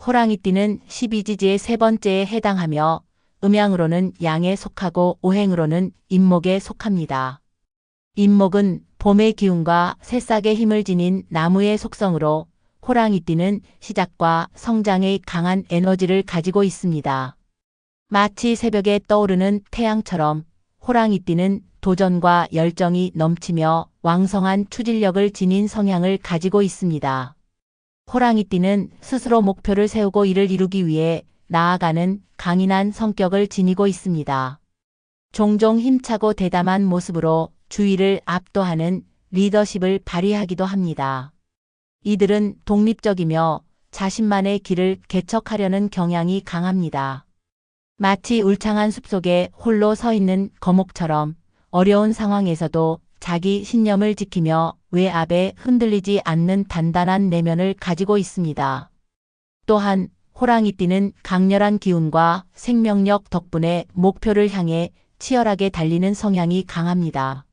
호랑이띠는 12지지의 세 번째에 해당하며 음양으로는 양에 속하고 오행으로는 임목에 속합니다. 임목은 봄의 기운과 새싹의 힘을 지닌 나무의 속성으로 호랑이띠는 시작과 성장의 강한 에너지를 가지고 있습니다. 마치 새벽에 떠오르는 태양처럼 호랑이띠는 도전과 열정이 넘치며 왕성한 추진력을 지닌 성향을 가지고 있습니다. 호랑이띠는 스스로 목표를 세우고 이를 이루기 위해 나아가는 강인한 성격을 지니고 있습니다. 종종 힘차고 대담한 모습으로 주위를 압도하는 리더십을 발휘하기도 합니다. 이들은 독립적이며 자신만의 길을 개척하려는 경향이 강합니다. 마치 울창한 숲속에 홀로 서 있는 거목처럼 어려운 상황에서도 자기 신념을 지키며 외압에 흔들리지 않는 단단한 내면을 가지고 있습니다. 또한 호랑이띠는 강렬한 기운과 생명력 덕분에 목표를 향해 치열하게 달리는 성향이 강합니다.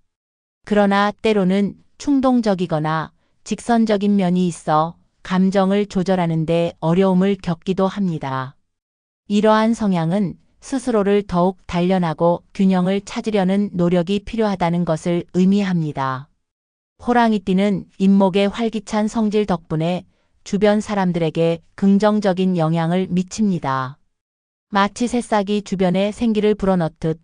그러나 때로는 충동적이거나 직선적인 면이 있어 감정을 조절하는 데 어려움을 겪기도 합니다. 이러한 성향은 스스로를 더욱 단련하고 균형을 찾으려는 노력이 필요하다는 것을 의미합니다. 호랑이띠는 임목의 활기찬 성질 덕분에 주변 사람들에게 긍정적인 영향을 미칩니다. 마치 새싹이 주변에 생기를 불어넣듯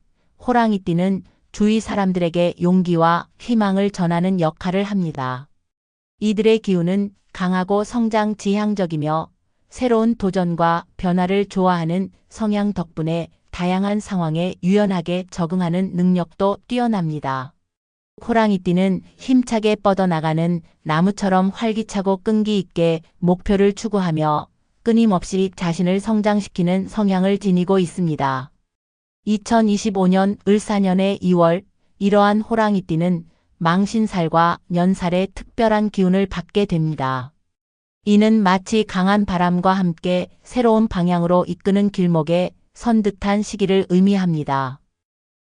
호랑이띠는 주위 사람들에게 용기와 희망을 전하는 역할을 합니다. 이들의 기운은 강하고 성장 지향적이며 새로운 도전과 변화를 좋아하는 성향 덕분에 다양한 상황에 유연하게 적응하는 능력도 뛰어납니다. 호랑이띠는 힘차게 뻗어나가는 나무처럼 활기차고 끈기 있게 목표를 추구하며 끊임없이 자신을 성장시키는 성향을 지니고 있습니다. 2025년 을사년의 2월, 이러한 호랑이띠는 망신살과 년살의 특별한 기운을 받게 됩니다. 이는 마치 강한 바람과 함께 새로운 방향으로 이끄는 길목에 선 듯한 시기를 의미합니다.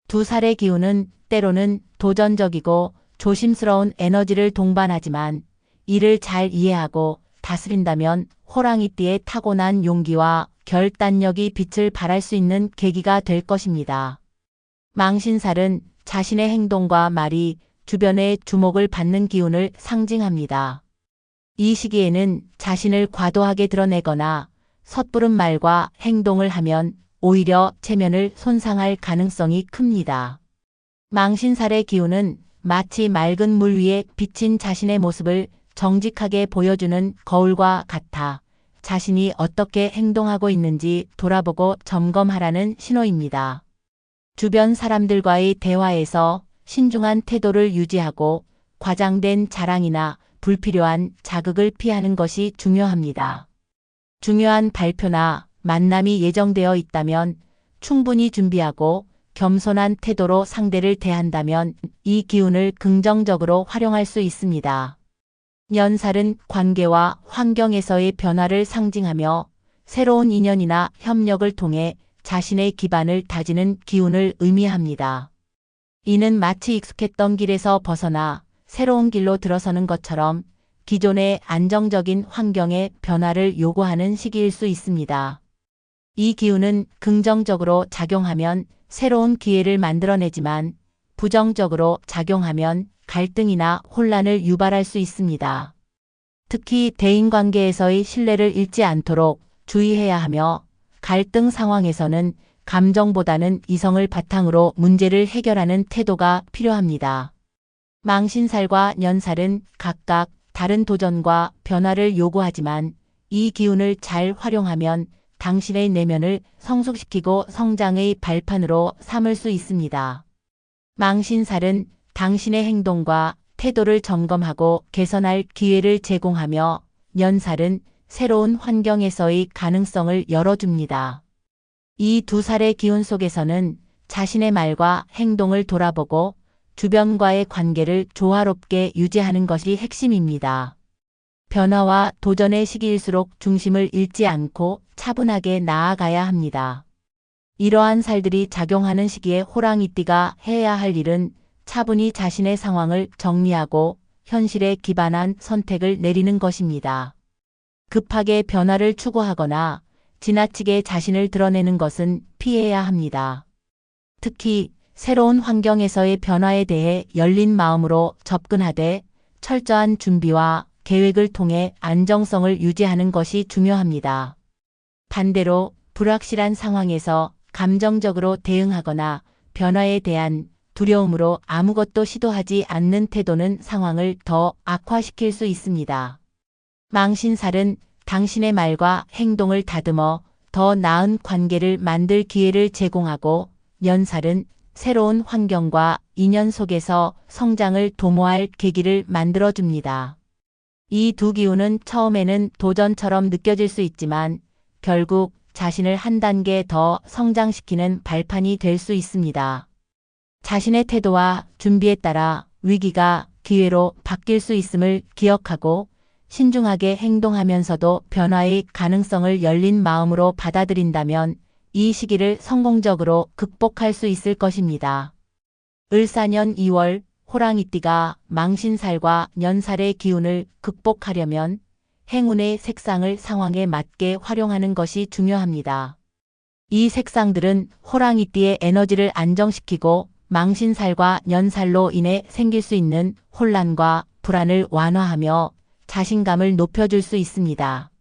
두 살의 기운은 때로는 도전적이고 조심스러운 에너지를 동반하지만 이를 잘 이해하고 다스린다면 호랑이띠의 타고난 용기와 결단력이 빛을 발할 수 있는 계기가 될 것입니다. 망신살은 자신의 행동과 말이 주변의 주목을 받는 기운을 상징합니다. 이 시기에는 자신을 과도하게 드러내거나 섣부른 말과 행동을 하면 오히려 체면을 손상할 가능성이 큽니다. 망신살의 기운은 마치 맑은 물 위에 비친 자신의 모습을 정직하게 보여주는 거울과 같아 자신이 어떻게 행동하고 있는지 돌아보고 점검하라는 신호입니다. 주변 사람들과의 대화에서 신중한 태도를 유지하고 과장된 자랑이나 불필요한 자극을 피하는 것이 중요합니다. 중요한 발표나 만남이 예정되어 있다면 충분히 준비하고 겸손한 태도로 상대를 대한다면 이 기운을 긍정적으로 활용할 수 있습니다. 년살은 관계와 환경에서의 변화를 상징하며 새로운 인연이나 협력을 통해 자신의 기반을 다지는 기운을 의미합니다. 이는 마치 익숙했던 길에서 벗어나 새로운 길로 들어서는 것처럼 기존의 안정적인 환경의 변화를 요구하는 시기일 수 있습니다. 이 기운은 긍정적으로 작용하면 새로운 기회를 만들어내지만 부정적으로 작용하면 갈등이나 혼란을 유발할 수 있습니다. 특히 대인관계에서의 신뢰를 잃지 않도록 주의해야 하며 갈등 상황에서는 감정보다는 이성을 바탕으로 문제를 해결하는 태도가 필요합니다. 망신살과 년살은 각각 다른 도전과 변화를 요구하지만 이 기운을 잘 활용하면 당신의 내면을 성숙시키고 성장의 발판으로 삼을 수 있습니다. 망신살은 당신의 행동과 태도를 점검하고 개선할 기회를 제공하며 년살은 새로운 환경에서의 가능성을 열어줍니다. 이 두 살의 기운 속에서는 자신의 말과 행동을 돌아보고 주변과의 관계를 조화롭게 유지하는 것이 핵심입니다. 변화와 도전의 시기일수록 중심을 잃지 않고 차분하게 나아가야 합니다. 이러한 살들이 작용하는 시기에 호랑이띠가 해야 할 일은 차분히 자신의 상황을 정리하고 현실에 기반한 선택을 내리는 것입니다. 급하게 변화를 추구하거나 지나치게 자신을 드러내는 것은 피해야 합니다. 특히 새로운 환경에서의 변화에 대해 열린 마음으로 접근하되 철저한 준비와 계획을 통해 안정성을 유지하는 것이 중요합니다. 반대로 불확실한 상황에서 감정적으로 대응하거나 변화에 대한 두려움으로 아무것도 시도하지 않는 태도는 상황을 더 악화시킬 수 있습니다. 망신살은 당신의 말과 행동을 다듬어 더 나은 관계를 만들 기회를 제공하고, 연살은 새로운 환경과 인연 속에서 성장을 도모할 계기를 만들어줍니다. 이 두 기운은 처음에는 도전처럼 느껴질 수 있지만 결국 자신을 한 단계 더 성장시키는 발판이 될 수 있습니다. 자신의 태도와 준비에 따라 위기가 기회로 바뀔 수 있음을 기억하고 신중하게 행동하면서도 변화의 가능성을 열린 마음으로 받아들인다면 이 시기를 성공적으로 극복할 수 있을 것입니다. 을사년 2월 호랑이띠가 망신살과 년살의 기운을 극복하려면 행운의 색상을 상황에 맞게 활용하는 것이 중요합니다. 이 색상들은 호랑이띠의 에너지를 안정시키고 망신살과 년살로 인해 생길 수 있는 혼란과 불안을 완화하며 자신감을 높여줄 수 있습니다.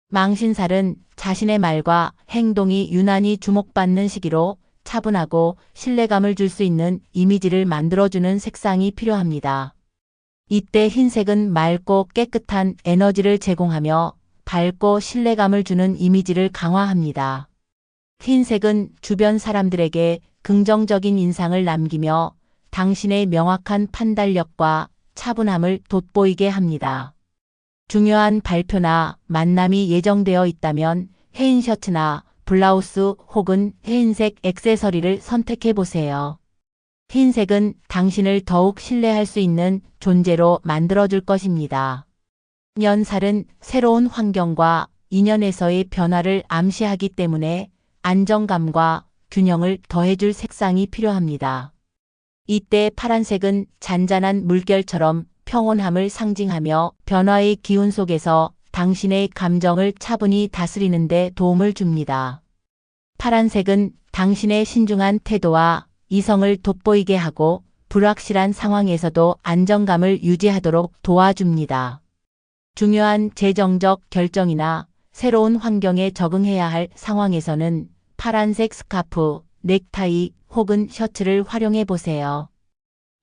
망신살은 자신의 말과 행동이 유난히 주목받는 시기로 차분하고 신뢰감을 줄 수 있는 이미지를 만들어주는 색상이 필요합니다. 이때 흰색은 맑고 깨끗한 에너지를 제공하며 밝고 신뢰감을 주는 이미지를 강화합니다. 흰색은 주변 사람들에게 긍정적인 인상을 남기며 당신의 명확한 판단력과 차분함을 돋보이게 합니다. 중요한 발표나 만남이 예정되어 있다면 흰 셔츠나 블라우스 혹은 흰색 액세서리를 선택해 보세요. 흰색은 당신을 더욱 신뢰할 수 있는 존재로 만들어줄 것입니다. 년살은 새로운 환경과 인연에서의 변화를 암시하기 때문에 안정감과 균형을 더해줄 색상이 필요합니다. 이때 파란색은 잔잔한 물결처럼 평온함을 상징하며 변화의 기운 속에서 당신의 감정을 차분히 다스리는 데 도움을 줍니다. 파란색은 당신의 신중한 태도와 이성을 돋보이게 하고 불확실한 상황에서도 안정감을 유지하도록 도와줍니다. 중요한 재정적 결정이나 새로운 환경에 적응해야 할 상황에서는 파란색 스카프, 넥타이 혹은 셔츠를 활용해 보세요.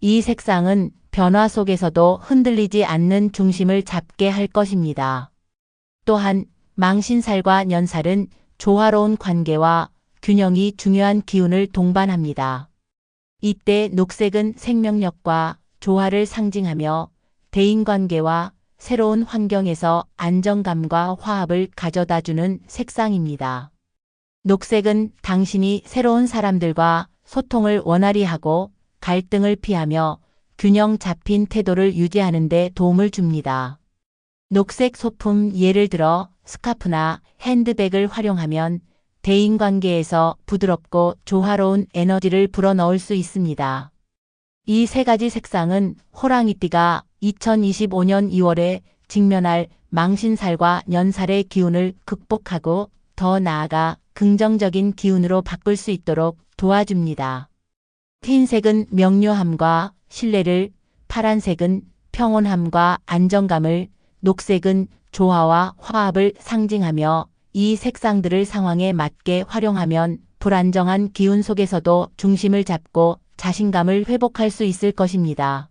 이 색상은 변화 속에서도 흔들리지 않는 중심을 잡게 할 것입니다. 또한 망신살과 년살은 조화로운 관계와 균형이 중요한 기운을 동반합니다. 이때 녹색은 생명력과 조화를 상징하며 대인관계와 새로운 환경에서 안정감과 화합을 가져다주는 색상입니다. 녹색은 당신이 새로운 사람들과 소통을 원활히 하고 갈등을 피하며 균형 잡힌 태도를 유지하는 데 도움을 줍니다. 녹색 소품, 예를 들어 스카프나 핸드백을 활용하면 대인관계에서 부드럽고 조화로운 에너지를 불어넣을 수 있습니다. 이 세 가지 색상은 호랑이띠가 2025년 2월에 직면할 망신살과 년살의 기운을 극복하고 더 나아가 긍정적인 기운으로 바꿀 수 있도록 도와줍니다. 흰색은 명료함과 신뢰를, 파란색은 평온함과 안정감을, 녹색은 조화와 화합을 상징하며 이 색상들을 상황에 맞게 활용하면 불안정한 기운 속에서도 중심을 잡고 자신감을 회복할 수 있을 것입니다.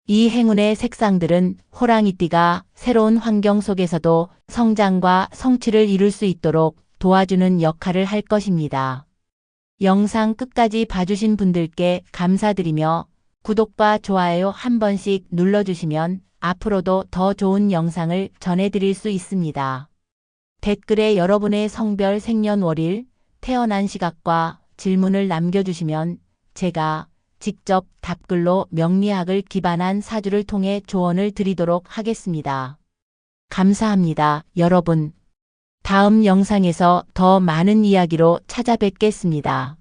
이 행운의 색상들은 호랑이띠가 새로운 환경 속에서도 성장과 성취를 이룰 수 있도록 도와주는 역할을 할 것입니다. 영상 끝까지 봐주신 분들께 감사드리며 구독과 좋아요 한 번씩 눌러주시면 앞으로도 더 좋은 영상을 전해드릴 수 있습니다. 댓글에 여러분의 성별, 생년월일, 태어난 시각과 질문을 남겨주시면 제가 직접 답글로 명리학을 기반한 사주를 통해 조언을 드리도록 하겠습니다. 감사합니다, 여러분. 다음 영상에서 더 많은 이야기로 찾아뵙겠습니다.